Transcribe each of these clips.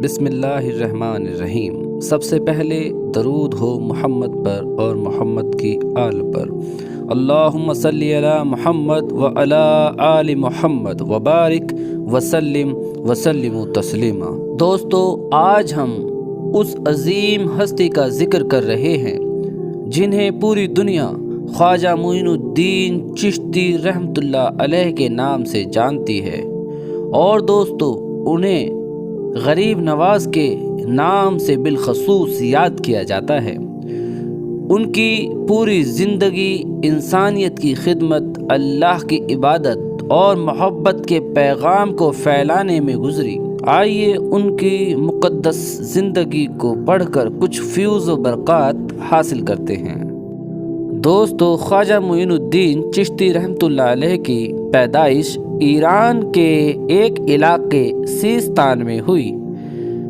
بسم اللہ الرحمن الرحیم۔ سب سے پہلے درود ہو محمد پر اور محمد کی آل پر۔ اللہم صلی علی محمد و علی آل محمد وبارک وسلم تسلیما۔ دوستو، آج ہم اس عظیم ہستی کا ذکر کر رہے ہیں جنہیں پوری دنیا خواجہ معین الدین چشتی رحمۃ اللہ علیہ کے نام سے جانتی ہے، اور دوستو انہیں غریب نواز کے نام سے بالخصوص یاد کیا جاتا ہے۔ ان کی پوری زندگی انسانیت کی خدمت، اللہ کی عبادت اور محبت کے پیغام کو پھیلانے میں گزری۔ آئیے ان کی مقدس زندگی کو پڑھ کر کچھ فیوز و برکات حاصل کرتے ہیں۔ دوستو، خواجہ معین الدین چشتی رحمۃ اللہ علیہ کی پیدائش ایران کے ایک علاقے سیستان میں ہوئی۔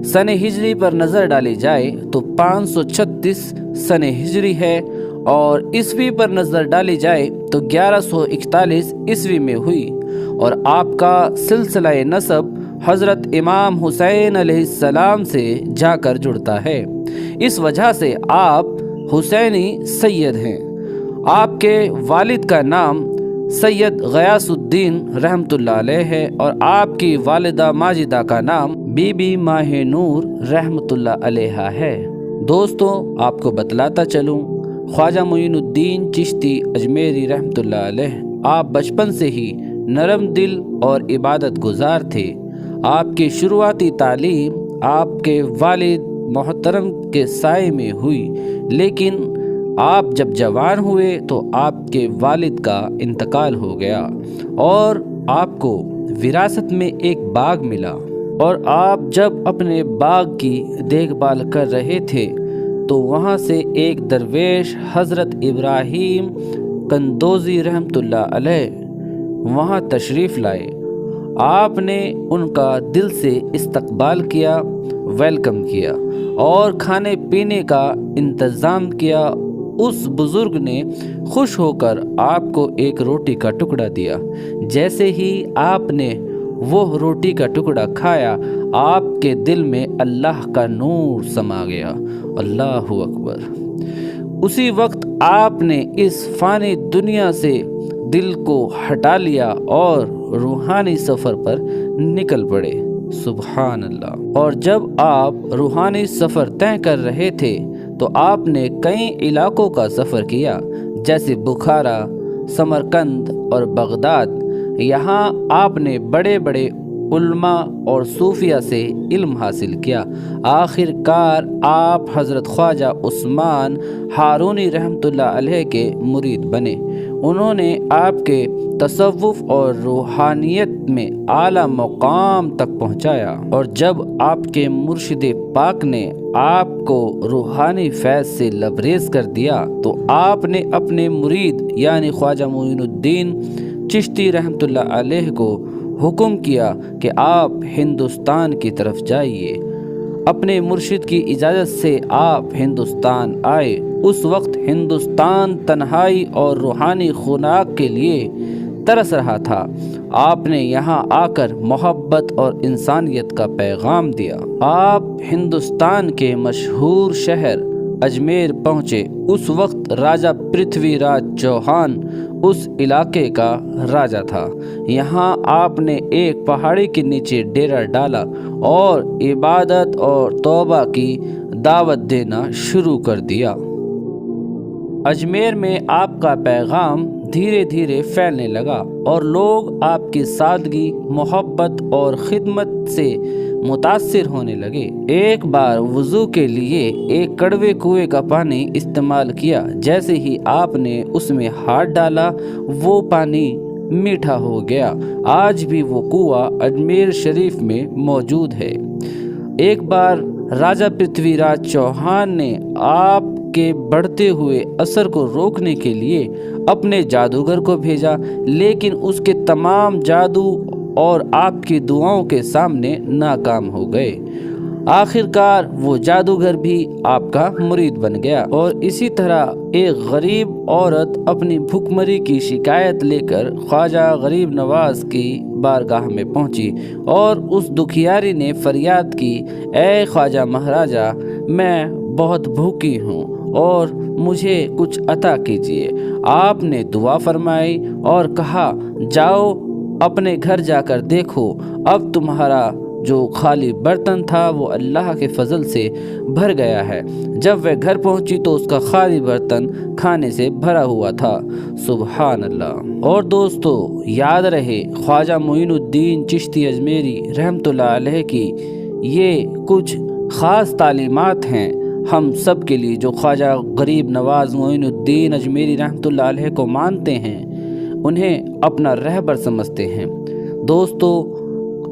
سن ہجری پر نظر ڈالی جائے تو 536 سن ہجری ہے، اور عیسوی پر نظر ڈالی جائے تو 1141 عیسوی میں ہوئی، اور آپ کا سلسلہ نسب حضرت امام حسین علیہ السلام سے جا کر جڑتا ہے۔ اس وجہ سے آپ حسینی سید ہیں۔ آپ کے والد کا نام سید غیاث الدین رحمۃ اللہ علیہ ہے، اور آپ کی والدہ ماجدہ کا نام بی بی ماہ نور رحمۃ اللہ علیہ ہے۔ دوستو، آپ کو بتلاتا چلوں، خواجہ معین الدین چشتی اجمیری رحمۃ اللہ علیہ آپ بچپن سے ہی نرم دل اور عبادت گزار تھے۔ آپ کی شروعاتی تعلیم آپ کے والد محترم کے سائے میں ہوئی، لیکن آپ جب جوان ہوئے تو آپ کے والد کا انتقال ہو گیا، اور آپ کو وراثت میں ایک باغ ملا، اور آپ جب اپنے باغ کی دیکھ بھال کر رہے تھے تو وہاں سے ایک درویش حضرت ابراہیم قندوزی رحمۃ اللہ علیہ وہاں تشریف لائے۔ آپ نے ان کا دل سے استقبال کیا، ویلکم کیا، اور کھانے پینے کا انتظام کیا۔ اس بزرگ نے خوش ہو کر آپ کو ایک روٹی کا ٹکڑا دیا۔ جیسے ہی آپ نے وہ روٹی کا ٹکڑا کھایا، آپ کے دل میں اللہ کا نور سما گیا۔ اللہ اکبر۔ اسی وقت آپ نے اس فانی دنیا سے دل کو ہٹا لیا اور روحانی سفر پر نکل پڑے۔ سبحان اللہ۔ اور جب آپ روحانی سفر طے کر رہے تھے تو آپ نے کئی علاقوں کا سفر کیا، جیسے بخارا، سمرقند اور بغداد۔ یہاں آپ نے بڑے بڑے علماء اور صوفیہ سے علم حاصل کیا۔ آخر کار آپ حضرت خواجہ عثمان ہارونی رحمۃ اللہ علیہ کے مرید بنے۔ انہوں نے آپ کے تصوف اور روحانیت میں اعلیٰ مقام تک پہنچایا، اور جب آپ کے مرشد پاک نے آپ کو روحانی فیض سے لبریز کر دیا تو آپ نے اپنے مرید یعنی خواجہ معین الدین چشتی رحمۃ اللہ علیہ کو حکم کیا کہ آپ ہندوستان کی طرف جائیے۔ اپنے مرشد کی اجازت سے آپ ہندوستان آئے۔ اس وقت ہندوستان تنہائی اور روحانی خناق کے لیے ترس رہا تھا۔ آپ نے یہاں آ کر محبت اور انسانیت کا پیغام دیا۔ آپ ہندوستان کے مشہور شہر اجمیر پہنچے۔ اس وقت راجہ پرتھوی راج چوہان اس علاقے کا راجہ تھا۔ یہاں آپ نے ایک پہاڑی کے نیچے ڈیرا ڈالا اور عبادت اور توبہ کی دعوت دینا شروع کر دیا۔ اجمیر میں آپ کا پیغام دھیرے دھیرے پھیلنے لگا، اور لوگ آپ کی سادگی، محبت اور خدمت سے متاثر ہونے لگے۔ ایک بار وضو کے لیے ایک کڑوے کنویں کا پانی استعمال کیا۔ جیسے ہی آپ نے اس میں ہاتھ ڈالا، وہ پانی میٹھا ہو گیا۔ آج بھی وہ کنواں اجمیر شریف میں موجود ہے۔ ایک بار راجہ پرتھوی راج چوہان نے آپ کے بڑھتے ہوئے اثر کو روکنے کے لیے اپنے جادوگر کو بھیجا، لیکن اس کے تمام جادو اور آپ کی دعاؤں کے سامنے ناکام ہو گئے۔ آخرکار وہ جادوگر بھی آپ کا مرید بن گیا۔ اور اسی طرح ایک غریب عورت اپنی بھوکمری کی شکایت لے کر خواجہ غریب نواز کی بارگاہ میں پہنچی اور اس دکھیاری نے فریاد کی، اے خواجہ مہاراجا، میں بہت بھوکی ہوں اور مجھے کچھ عطا کیجیے۔ آپ نے دعا فرمائی اور کہا، جاؤ اپنے گھر جا کر دیکھو، اب تمہارا جو خالی برتن تھا وہ اللہ کے فضل سے بھر گیا ہے۔ جب وہ گھر پہنچی تو اس کا خالی برتن کھانے سے بھرا ہوا تھا۔ سبحان اللہ۔ اور دوستو، یاد رہے خواجہ معین الدین چشتی اجمیری رحمۃ اللہ علیہ کی یہ کچھ خاص تعلیمات ہیں ہم سب کے لیے جو خواجہ غریب نواز معین الدین اجمیری رحمۃ اللہ علیہ کو مانتے ہیں، انہیں اپنا رہبر سمجھتے ہیں۔ دوستو،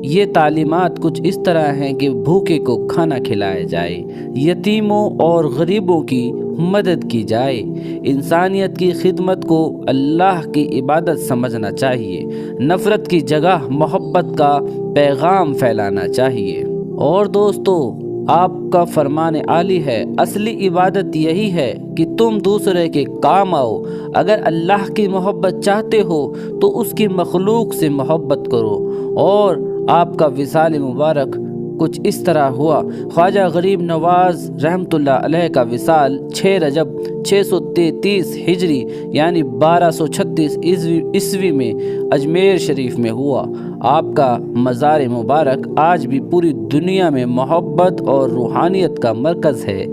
یہ تعلیمات کچھ اس طرح ہیں کہ بھوکے کو کھانا کھلایا جائے، یتیموں اور غریبوں کی مدد کی جائے، انسانیت کی خدمت کو اللہ کی عبادت سمجھنا چاہیے، نفرت کی جگہ محبت کا پیغام پھیلانا چاہیے۔ اور دوستو، آپ کا فرمان عالی ہے، اصلی عبادت یہی ہے کہ تم دوسرے کے کام آؤ۔ اگر اللہ کی محبت چاہتے ہو تو اس کی مخلوق سے محبت کرو۔ اور آپ کا وصال مبارک کچھ اس طرح ہوا۔ خواجہ غریب نواز رحمۃ اللہ علیہ کا وصال 6 رجب 633 ہجری یعنی 1236 عیسوی میں اجمیر شریف میں ہوا۔ آپ کا مزار مبارک آج بھی پوری دنیا میں محبت اور روحانیت کا مرکز ہے۔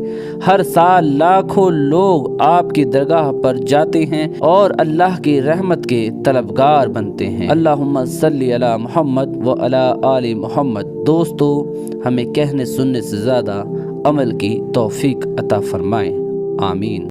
ہر سال لاکھوں لوگ آپ کی درگاہ پر جاتے ہیں اور اللہ کی رحمت کے طلبگار بنتے ہیں۔ اللہم صلی علی محمد و علی آل محمد۔ دوستو، ہمیں کہنے سننے سے زیادہ عمل کی توفیق عطا فرمائیں، آمین۔